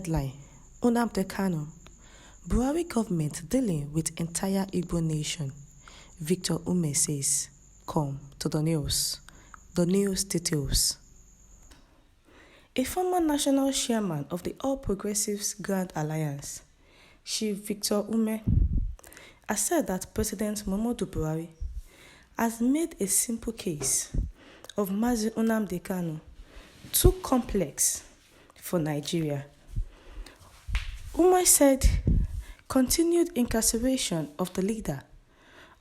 Headline: Nnamdi Kanu. Buhari government dealing with entire Igbo nation. Victor Ume says. Come to the news. The news details. A former national chairman of the All Progressives Grand Alliance, Chief Victor Ume, has said that President Muhammadu Buhari has made a simple case of Mazi Nnamdi Kanu too complex for Nigeria. Ume said continued incarceration of the leader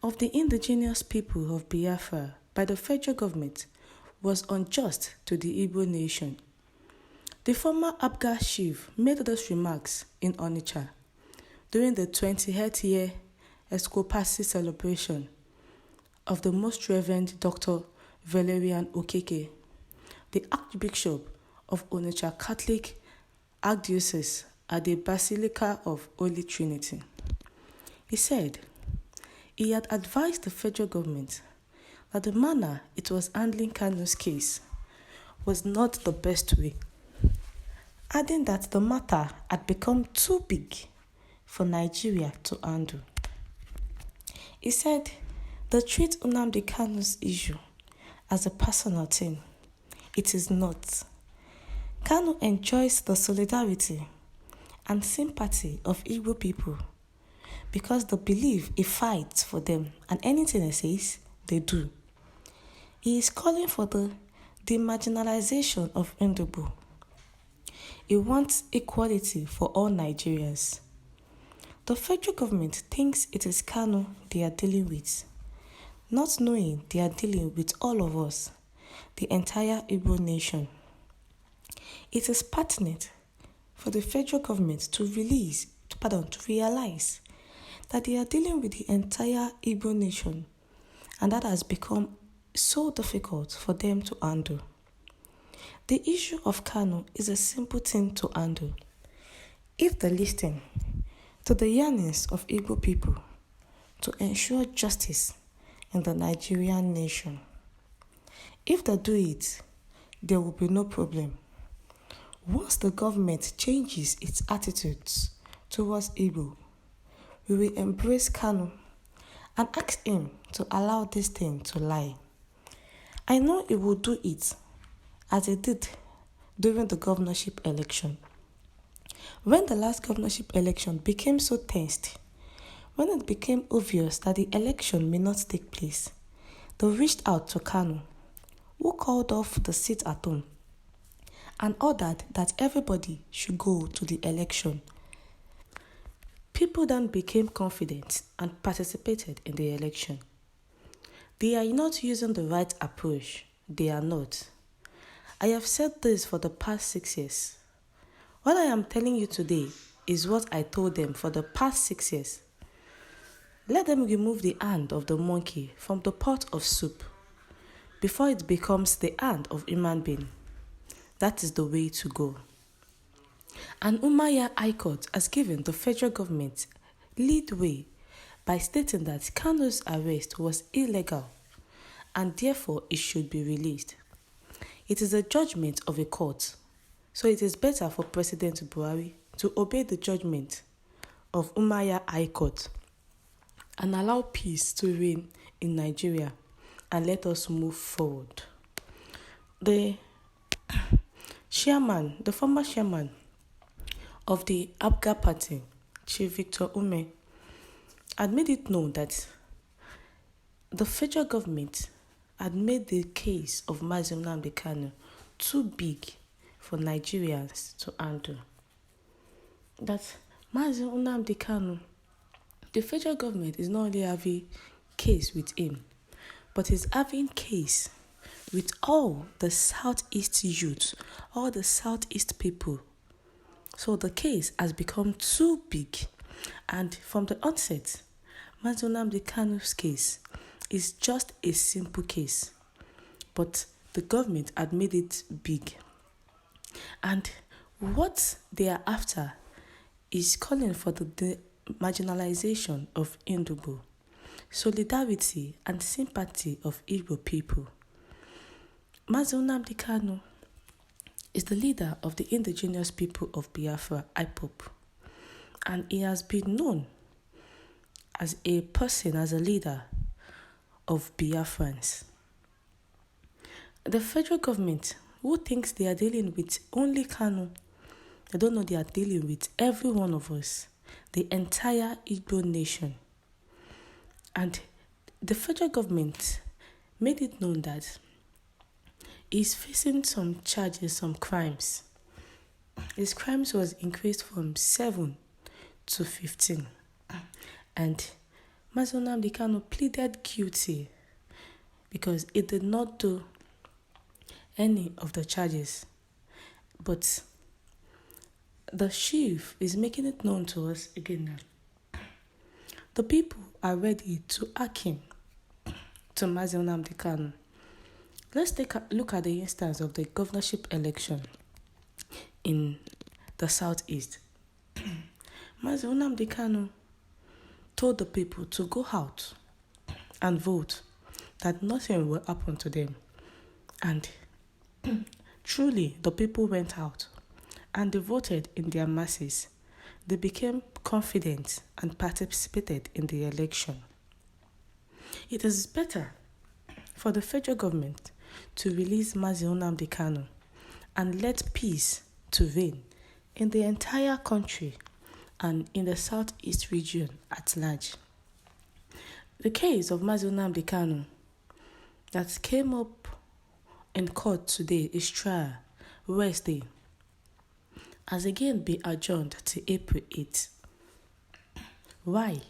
of the indigenous people of Biafra by the federal government was unjust to the Igbo nation. The former Abga chief made those remarks in Onitsha during the 28th year Escopasi celebration of the Most Reverend Dr. Valerian Okeke, the Archbishop of Onitsha Catholic Archdiocese at the Basilica of Holy Trinity. He said he had advised the federal government that the manner it was handling Kanu's case was not the best way, adding that the matter had become too big for Nigeria to handle. He said they treat Nnamdi Kanu's issue as a personal thing. It is not. Kanu enjoys the solidarity and sympathy of Igbo people because they believe he fights for them and anything he says, they do. He is calling for the demarginalization of Ndugbo. He wants equality for all Nigerians. The federal government thinks it is Kanu they are dealing with, not knowing they are dealing with all of us, the entire Igbo nation. It is pertinent for the federal government to realize that they are dealing with the entire Igbo nation, and that has become so difficult for them to handle. The issue of Kanu is a simple thing to handle if they listen to the yearnings of Igbo people to ensure justice in the Nigerian nation. If they do it, there will be no problem. Once the government changes its attitudes towards Igbo, we will embrace Kanu and ask him to allow this thing to lie. I know he will do it as he did during the governorship election. When the last governorship election became so tensed, when it became obvious that the election may not take place, they reached out to Kanu, who called off the sit at home and ordered that everybody should go to the election. People then became confident and participated in the election. They are not using the right approach. They are not. I have said this for the past 6 years. What I am telling you today is what I told them for the past 6 years. Let them remove the hand of the monkey from the pot of soup before it becomes the hand of a human being. That is the way to go. And Umuahia High Court has given the federal government lead way by stating that Kanu's arrest was illegal and therefore it should be released. It is a judgment of a court, so it is better for President Buhari to obey the judgment of Umuahia High Court and allow peace to reign in Nigeria and let us move forward. The former chairman of the Abga party, Chief Victor Ume, had made it known that the federal government had made the case of Mazi Nnamdi Kanu too big for Nigerians to handle. That Mazi Nnamdi Kanu, the federal government is not only having case with him, but is having case with all the Southeast youth, all the Southeast people. So the case has become too big, and from the onset, Mazi Nnamdi Kanu's case is just a simple case, but the government had made it big. And what they are after is calling for the marginalization of Ndugbo, solidarity and sympathy of Igbo people. Mazi Nnamdi Kanu is the leader of the indigenous people of Biafra, IPOB, and he has been known as a person, as a leader of Biafrans. The federal government, who thinks they are dealing with only Kanu, they don't know they are dealing with every one of us, the entire Igbo nation. And the federal government made it known that he's facing some charges, some crimes. His crimes was increased from 7 to 15. And Nnamdi Kanu pleaded guilty because he did not do any of the charges. But the chief is making it known to us again now. The people are ready to hack him, to Nnamdi Kanu. Let's take a look at the instance of the governorship election in the southeast. Nnamdi Kanu told the people to go out and vote, that nothing will happen to them. And truly, the people went out and they voted in their masses. They became confident and participated in the election. It is better for the federal government to release Nnamdi Kanu and let peace to reign in the entire country and in the southeast region at large. The case of Nnamdi Kanu that came up in court today, is trial, Wednesday, has again been adjourned to April 8th. Why?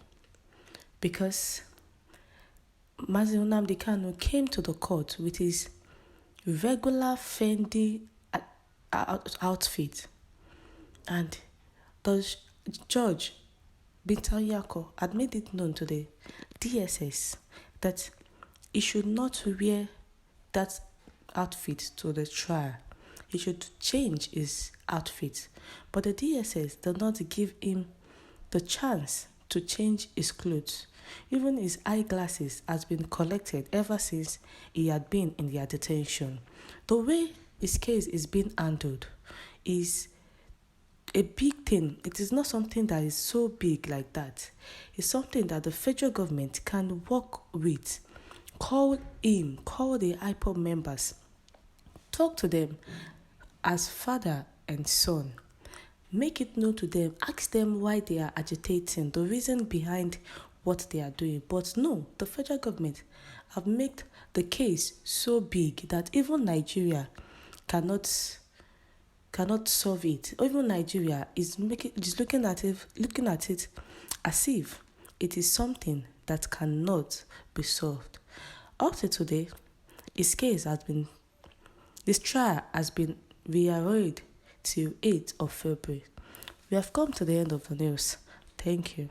Because Nnamdi Kanu came to the court with his regular Fendi outfit, and the judge, Bintan Yako, had made it known to the DSS that he should not wear that outfit to the trial. He should change his outfit. But the DSS did not give him the chance to change his clothes. Even his eyeglasses has been collected ever since he had been in their detention. The way his case is being handled is a big thing. It is not something that is so big like that. It's something that the federal government can work with. Call the IPOB members, talk to them as father and son. Make it known to them, ask them why they are agitating, the reason behind what they are doing. But no, the federal government have made the case so big that even Nigeria cannot solve it. Even Nigeria is looking at it as if it is something that cannot be solved. Up to today, this trial has been rearranged till 8th of February. We have come to the end of the news. Thank you.